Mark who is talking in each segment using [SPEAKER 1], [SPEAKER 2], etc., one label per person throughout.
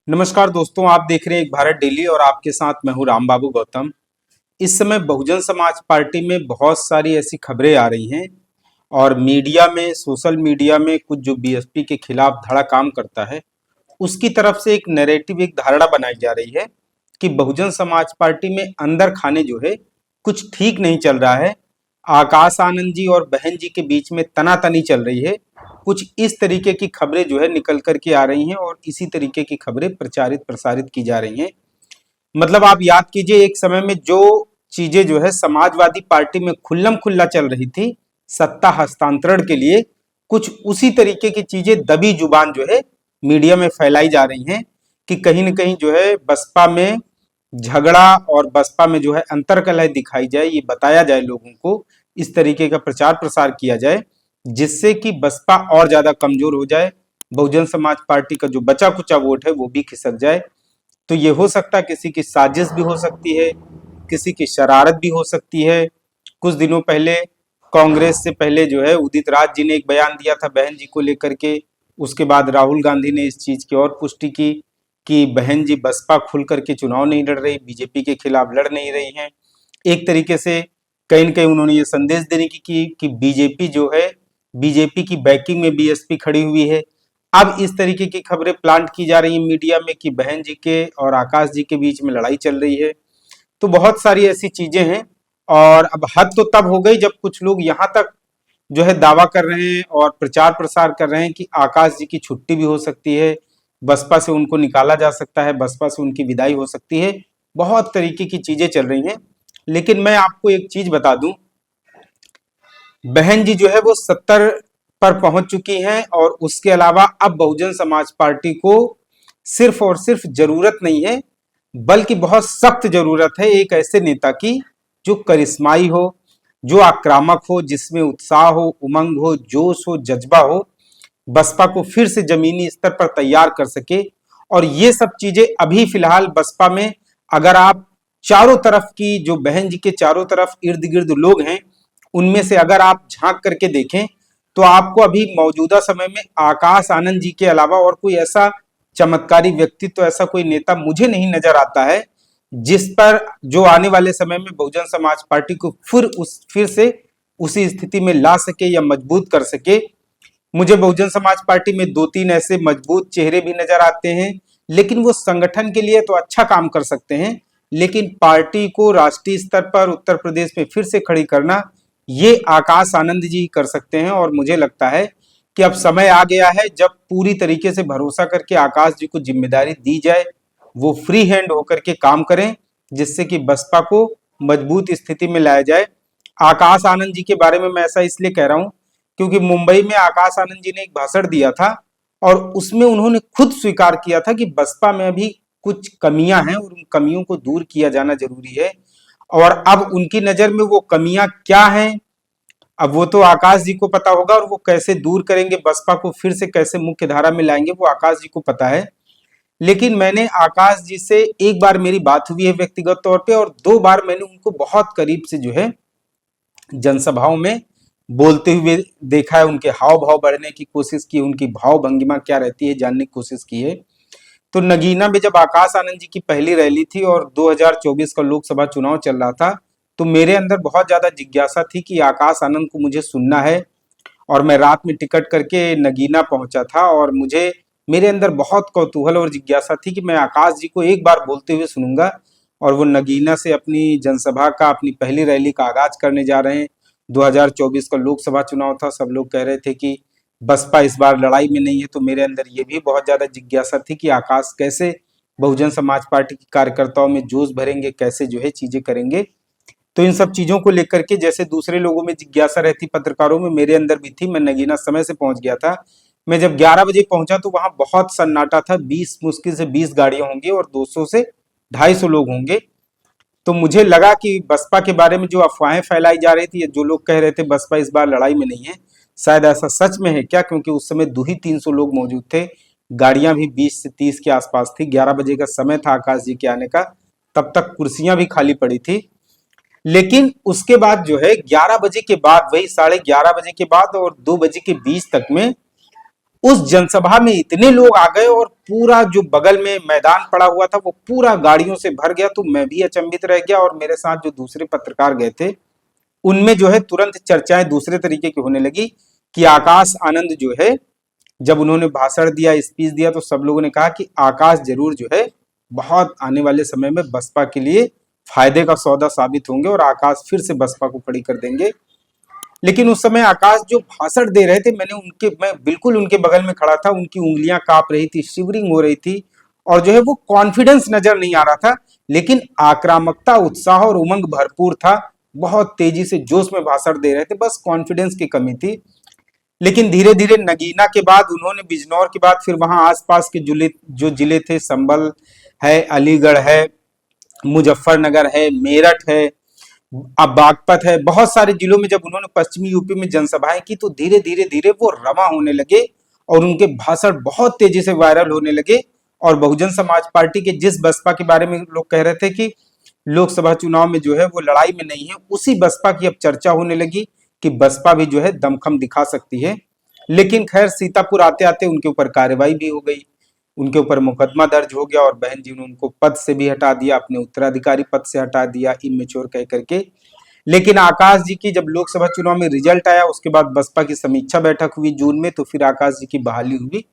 [SPEAKER 1] नमस्कार दोस्तों, आप देख रहे हैं एक भारत डेली और आपके साथ मैं हूं राम बाबू गौतम। इस समय बहुजन समाज पार्टी में बहुत सारी ऐसी खबरें आ रही हैं और मीडिया में, सोशल मीडिया में कुछ जो बीएसपी के खिलाफ धड़ा काम करता है, उसकी तरफ से एक नैरेटिव, एक धारणा बनाई जा रही है कि बहुजन समाज पार्टी में अंदर खाने जो है कुछ ठीक नहीं चल रहा है। आकाश आनंद जी और बहन जी के बीच में तनातनी चल रही है। कुछ इस तरीके की खबरें जो है निकल कर के आ रही हैं और इसी तरीके की खबरें प्रचारित प्रसारित की जा रही हैं। मतलब आप याद कीजिए, एक समय में जो चीजें जो है समाजवादी पार्टी में खुल्लम खुल्ला चल रही थी सत्ता हस्तांतरण के लिए, कुछ उसी तरीके की चीजें दबी जुबान जो है मीडिया में फैलाई जा रही हैं कि कहीं न कहीं जो है बसपा में झगड़ा और बसपा में जो है अंतर्कलह दिखाई जाए, ये बताया जाए लोगों को, इस तरीके का प्रचार प्रसार किया जाए जिससे कि बसपा और ज्यादा कमजोर हो जाए, बहुजन समाज पार्टी का जो बचा कुचा वोट है वो भी खिसक जाए। तो ये हो सकता है किसी की साजिश भी हो सकती है, किसी की शरारत भी हो सकती है। कुछ दिनों पहले कांग्रेस से पहले जो है उदित राज जी ने एक बयान दिया था बहन जी को लेकर के। उसके बाद राहुल गांधी ने इस चीज की और पुष्टि की कि बहन जी बसपा खुल करके चुनाव नहीं लड़ रही, बीजेपी के खिलाफ लड़ नहीं रही हैं। एक तरीके से कहीं न कहीं उन्होंने ये संदेश देने की कि बीजेपी जो है, बीजेपी की बैकिंग में बीएसपी खड़ी हुई है। अब इस तरीके की खबरें प्लांट की जा रही है मीडिया में कि बहन जी के और आकाश जी के बीच में लड़ाई चल रही है। तो बहुत सारी ऐसी चीजें हैं और अब हद तो तब हो गई जब कुछ लोग यहाँ तक जो है दावा कर रहे हैं और प्रचार प्रसार कर रहे हैं कि आकाश जी की छुट्टी भी हो सकती है, बसपा से उनको निकाला जा सकता है, बसपा से उनकी विदाई हो सकती है। बहुत तरीके की चीजें चल रही हैं। लेकिन मैं आपको एक चीज बता दूं, बहन जी जो है वो 70 पर पहुंच चुकी हैं और उसके अलावा अब बहुजन समाज पार्टी को सिर्फ और सिर्फ जरूरत नहीं है, बल्कि बहुत सख्त जरूरत है एक ऐसे नेता की जो करिश्माई हो, जो आक्रामक हो, जिसमें उत्साह हो, उमंग हो, जोश हो, जज्बा हो, बसपा को फिर से जमीनी स्तर पर तैयार कर सके। और ये सब चीजें अभी फिलहाल बसपा में, अगर आप चारों तरफ की जो बहन जी के चारों तरफ इर्द गिर्द लोग हैं उनमें से अगर आप झांक करके देखें तो आपको अभी मौजूदा समय में आकाश आनंद जी के अलावा और कोई ऐसा चमत्कारी व्यक्तित्व, ऐसा कोई नेता मुझे नहीं नजर आता है जिस पर जो आने वाले समय में बहुजन समाज पार्टी को फिर से उसी स्थिति में ला सके या मजबूत कर सके। मुझे बहुजन समाज पार्टी में दो तीन ऐसे मजबूत चेहरे भी नजर आते हैं, लेकिन वो संगठन के लिए तो अच्छा काम कर सकते हैं, लेकिन पार्टी को राष्ट्रीय स्तर पर उत्तर प्रदेश में फिर से खड़ी करना ये आकाश आनंद जी कर सकते हैं। और मुझे लगता है कि अब समय आ गया है जब पूरी तरीके से भरोसा करके आकाश जी को जिम्मेदारी दी जाए, वो फ्री हैंड होकर के काम करें जिससे कि बसपा को मजबूत स्थिति में लाया जाए। आकाश आनंद जी के बारे में मैं ऐसा इसलिए कह रहा हूं क्योंकि मुंबई में आकाश आनंद जी ने एक भाषण दिया था और उसमें उन्होंने खुद स्वीकार किया था कि बसपा में अभी कुछ कमियां हैं और उन कमियों को दूर किया जाना जरूरी है। और अब उनकी नजर में वो कमियां क्या हैं, अब वो तो आकाश जी को पता होगा और वो कैसे दूर करेंगे, बसपा को फिर से कैसे मुख्य धारा में लाएंगे, वो आकाश जी को पता है। लेकिन मैंने आकाश जी से एक बार मेरी बात हुई है व्यक्तिगत तौर पे और दो बार मैंने उनको बहुत करीब से जो है जनसभाओं में बोलते हुए देखा है, उनके हाव भाव बढ़ने की कोशिश की, उनकी भाव भंगिमा क्या रहती है जानने की कोशिश की है। तो नगीना में जब आकाश आनंद जी की पहली रैली थी और 2024 का लोकसभा चुनाव चल रहा था, तो मेरे अंदर बहुत ज्यादा जिज्ञासा थी कि आकाश आनंद को मुझे सुनना है। और मैं रात में टिकट करके नगीना पहुंचा था और मुझे, मेरे अंदर बहुत कौतूहल और जिज्ञासा थी कि मैं आकाश जी को एक बार बोलते हुए सुनूंगा। और वो नगीना से अपनी जनसभा का, अपनी पहली रैली का आगाज करने जा रहे हैं। 2024 का लोकसभा चुनाव था, सब लोग कह रहे थे कि बसपा इस बार लड़ाई में नहीं है, तो मेरे अंदर ये भी बहुत ज्यादा जिज्ञासा थी कि आकाश कैसे बहुजन समाज पार्टी के कार्यकर्ताओं में जोश भरेंगे, कैसे जो है चीजें करेंगे। तो इन सब चीजों को लेकर के जैसे दूसरे लोगों में जिज्ञासा रहती पत्रकारों में, मेरे अंदर भी थी। मैं नगीना समय से पहुंच गया था। मैं जब 11 बजे पहुंचा तो वहां बहुत सन्नाटा था, 20 मुश्किल से 20 गाड़ियां होंगी और 200 से 250 लोग होंगे। तो मुझे लगा कि बसपा के बारे में जो अफवाहें फैलाई जा रही थी, जो लोग कह रहे थे बसपा इस बार लड़ाई में नहीं है, शायद ऐसा सच में है क्या, क्योंकि उस समय 200-300 लोग मौजूद थे, गाड़ियां भी 20 से 30 के आसपास थी। 11 बजे का समय था आकाश जी के आने का, तब तक कुर्सियां भी खाली पड़ी थी। लेकिन उसके बाद जो है 11 बजे के बाद, वही 11:30 बजे के बाद और 2 बजे के बीच तक में उस जनसभा में इतने लोग आ गए और पूरा जो बगल में मैदान पड़ा हुआ था वो पूरा गाड़ियों से भर गया। तो मैं भी अचंभित रह गया और मेरे साथ जो दूसरे पत्रकार गए थे उनमें जो है तुरंत चर्चाएं दूसरे तरीके की होने लगी कि आकाश आनंद जो है, जब उन्होंने भाषण दिया, स्पीच दिया, तो सब लोगों ने कहा कि आकाश जरूर जो है बहुत आने वाले समय में बसपा के लिए फायदे का सौदा साबित होंगे और आकाश फिर से बसपा को खड़ी कर देंगे। लेकिन उस समय आकाश जो भाषण दे रहे थे, मैं बिल्कुल उनके बगल में खड़ा था, उनकी उंगलियां कांप रही थी, शिवरिंग हो रही थी और जो है वो कॉन्फिडेंस नजर नहीं आ रहा था, लेकिन आक्रामकता, उत्साह और उमंग भरपूर था। बहुत तेजी से जोश में भाषण दे रहे थे, बस कॉन्फिडेंस की कमी थी। लेकिन धीरे धीरे नगीना के बाद उन्होंने बिजनौर के बाद फिर वहां आसपास के जो जिले थे, संभल है, अलीगढ़ है, मुजफ्फरनगर है, मेरठ है, अब बागपत है, बहुत सारे जिलों में जब उन्होंने पश्चिमी यूपी में जनसभाएं की तो धीरे धीरे धीरे वो रवा होने लगे और उनके भाषण बहुत तेजी से वायरल होने लगे। और बहुजन समाज पार्टी के जिस बसपा के बारे में लोग कह रहे थे कि लोकसभा चुनाव में जो है वो लड़ाई में नहीं है, उसी बसपा की अब चर्चा होने लगी कि बसपा भी जो है दमखम दिखा सकती है। लेकिन खैर सीतापुर आते आते उनके ऊपर कार्रवाई भी हो गई, उनके ऊपर मुकदमा दर्ज हो गया और बहन जी ने उनको पद से भी हटा दिया, अपने उत्तराधिकारी पद से हटा दिया, इमेच्योर कह करके। लेकिन आकाश जी की जब लोकसभा चुनाव में रिजल्ट आया, उसके बाद बसपा की समीक्षा बैठक हुई जून में, तो फिर आकाश जी की बहाली हुई।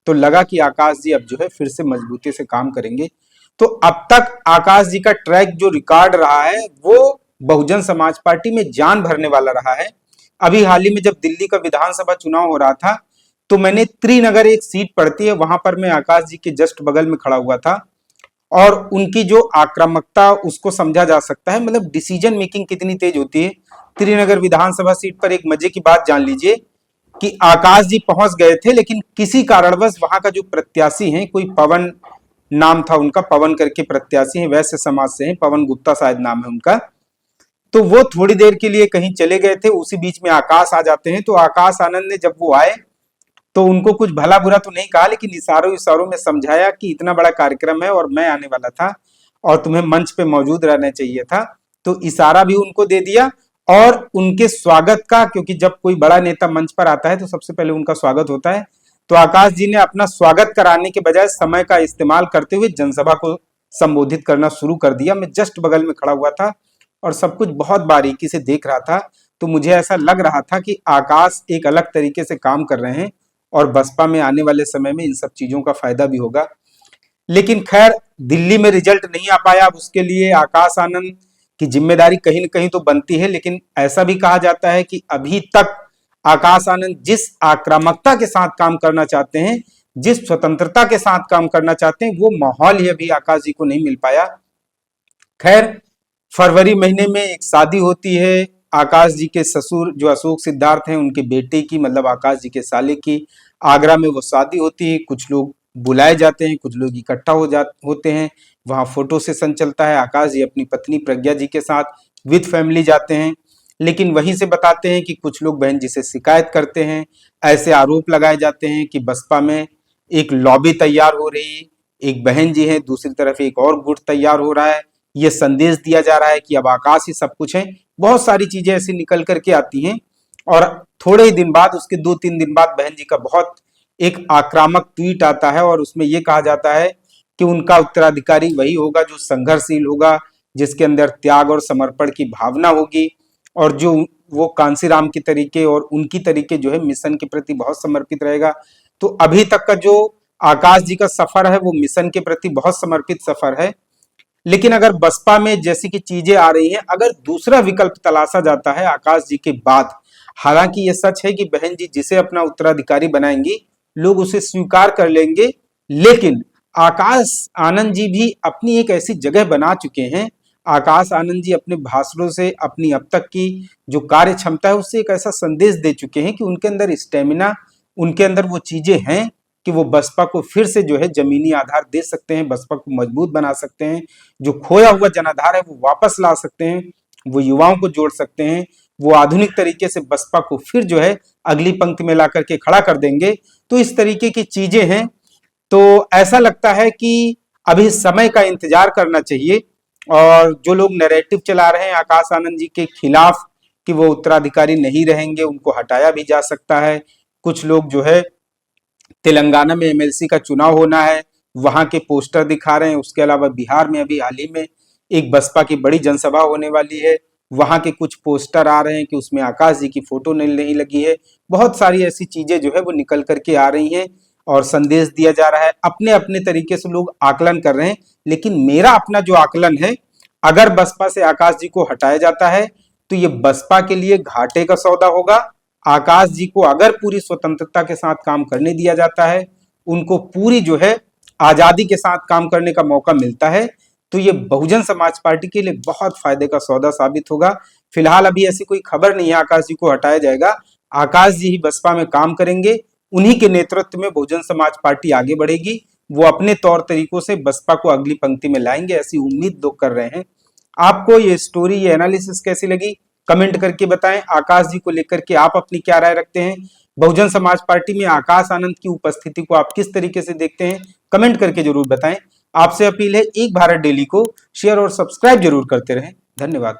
[SPEAKER 1] तो लगा कि आकाश जी अब जो है फिर से मजबूती से काम करेंगे। तो अब तक आकाश जी का ट्रैक जो रिकॉर्ड रहा है वो बहुजन समाज पार्टी में जान भरने वाला रहा है। अभी हाल ही में जब दिल्ली का विधानसभा चुनाव हो रहा था तो मैंने त्रिनगर एक सीट पड़ती है, वहां पर मैं आकाश जी के जस्ट बगल में खड़ा हुआ था और उनकी जो आक्रामकता उसको समझा जा सकता है, मतलब डिसीजन मेकिंग कितनी तेज होती है। त्रिनगर विधानसभा सीट पर एक मजे की बात जान लीजिए कि आकाश जी पहुंच गए थे, लेकिन किसी कारणवश वहां का जो प्रत्याशी है, कोई पवन नाम था उनका, पवन करके प्रत्याशी है, वैश्य समाज से है, पवन गुप्ता शायद नाम है उनका। तो वो थोड़ी देर के लिए कहीं चले गए थे, उसी बीच में आकाश आ जाते हैं। तो आकाश आनंद ने जब वो आए तो उनको कुछ भला बुरा तो नहीं कहा, लेकिन इशारों इशारों में समझाया कि इतना बड़ा कार्यक्रम है और मैं आने वाला था और तुम्हें मंच पे मौजूद रहना चाहिए था। तो इशारा भी उनको दे दिया और उनके स्वागत का, क्योंकि जब कोई बड़ा नेता मंच पर आता है तो सबसे पहले उनका स्वागत होता है, तो आकाश जी ने अपना स्वागत कराने के बजाय समय का इस्तेमाल करते हुए जनसभा को संबोधित करना शुरू कर दिया। मैं जस्ट बगल में खड़ा हुआ था और सब कुछ बहुत बारीकी से देख रहा था। तो मुझे ऐसा लग रहा था कि आकाश एक अलग तरीके से काम कर रहे हैं और बसपा में आने वाले समय में इन सब चीजों का फायदा भी होगा। लेकिन खैर दिल्ली में रिजल्ट नहीं आ पाया, अब उसके लिए आकाश आनंद की जिम्मेदारी कहीं न कहीं तो बनती है। लेकिन ऐसा भी कहा जाता है कि अभी तक आकाश आनंद जिस आक्रामकता के साथ काम करना चाहते हैं, जिस स्वतंत्रता के साथ काम करना चाहते हैं, वो माहौल ही अभी आकाश जी को नहीं मिल पाया। खैर फरवरी महीने में एक शादी होती है आकाश जी के ससुर जो अशोक सिद्धार्थ हैं उनके बेटे की, मतलब आकाश जी के साले की। आगरा में वो शादी होती है, कुछ लोग बुलाए जाते हैं, कुछ लोग इकट्ठा होते हैं, वहां फोटो सेशन चलता है। आकाश जी अपनी पत्नी प्रज्ञा जी के साथ विद फैमिली जाते हैं, लेकिन वहीं से बताते हैं कि कुछ लोग बहन जी से शिकायत करते हैं। ऐसे आरोप लगाए जाते हैं कि बसपा में एक लॉबी तैयार हो रही, एक बहन जी है, दूसरी तरफ एक और गुट तैयार हो रहा है, ये संदेश दिया जा रहा है कि अब आकाश ही सब कुछ है। बहुत सारी चीजें ऐसी निकल करके आती हैं और थोड़े ही दिन बाद, उसके 2-3 दिन बाद बहन जी का बहुत एक आक्रामक ट्वीट आता है और उसमें यह कहा जाता है कि उनका उत्तराधिकारी वही होगा जो संघर्षशील होगा, जिसके अंदर त्याग और समर्पण की भावना होगी और जो वो कांसीराम की तरीके और उनकी तरीके जो है मिशन के प्रति बहुत समर्पित रहेगा। तो अभी तक का जो आकाश जी का सफर है वो मिशन के प्रति बहुत समर्पित सफर है। लेकिन अगर बसपा में जैसी की चीजें आ रही हैं, अगर दूसरा विकल्प तलाशा जाता है आकाश जी के बाद, हालांकि ये सच है कि बहन जी जिसे अपना उत्तराधिकारी बनाएंगी लोग उसे स्वीकार कर लेंगे, लेकिन आकाश आनंद जी भी अपनी एक ऐसी जगह बना चुके हैं। आकाश आनंद जी अपने भाषणों से, अपनी अब तक की जो कार्य क्षमता है उससे एक ऐसा संदेश दे चुके हैं कि उनके अंदर स्टेमिना, उनके अंदर वो चीजें हैं कि वो बसपा को फिर से जो है जमीनी आधार दे सकते हैं, बसपा को मजबूत बना सकते हैं, जो खोया हुआ जनाधार है वो वापस ला सकते हैं, वो युवाओं को जोड़ सकते हैं, वो आधुनिक तरीके से बसपा को फिर जो है अगली पंक्ति में ला करके खड़ा कर देंगे। तो इस तरीके की चीजें हैं। तो ऐसा लगता है कि अभी समय का इंतजार करना चाहिए और जो लोग नैरेटिव चला रहे हैं आकाश आनंद जी के खिलाफ कि वो उत्तराधिकारी नहीं रहेंगे, उनको हटाया भी जा सकता है। कुछ लोग जो है तेलंगाना में एमएलसी का चुनाव होना है, वहां के पोस्टर दिखा रहे हैं। उसके अलावा बिहार में अभी हाल ही में एक बसपा की बड़ी जनसभा होने वाली है, वहां के कुछ पोस्टर आ रहे हैं कि उसमें आकाश जी की फोटो नहीं लगी है। बहुत सारी ऐसी चीजें जो है वो निकल करके आ रही हैं और संदेश दिया जा रहा है। अपने अपने तरीके से लोग आकलन कर रहे हैं, लेकिन मेरा अपना जो आकलन है, अगर बसपा से आकाश जी को हटाया जाता है तो ये बसपा के लिए घाटे का सौदा होगा। आकाश जी को अगर पूरी स्वतंत्रता के साथ काम करने दिया जाता है, उनको पूरी जो है आजादी के साथ काम करने का मौका मिलता है, तो ये बहुजन समाज पार्टी के लिए बहुत फायदे का सौदा साबित होगा। फिलहाल अभी ऐसी कोई खबर नहीं है आकाश जी को हटाया जाएगा। आकाश जी ही बसपा में काम करेंगे, उन्हीं के नेतृत्व में बहुजन समाज पार्टी आगे बढ़ेगी। वो अपने तौर तरीकों से बसपा को अगली पंक्ति में लाएंगे, ऐसी उम्मीद लोग कर रहे हैं। आपको ये स्टोरी, ये एनालिसिस कैसी लगी, कमेंट करके बताएं। आकाश जी को लेकर के आप अपनी क्या राय रखते हैं? बहुजन समाज पार्टी में आकाश आनंद की उपस्थिति को आप किस तरीके से देखते हैं? कमेंट करके जरूर बताएं। आपसे अपील है, एक भारत डेली को शेयर और सब्सक्राइब जरूर करते रहें। धन्यवाद।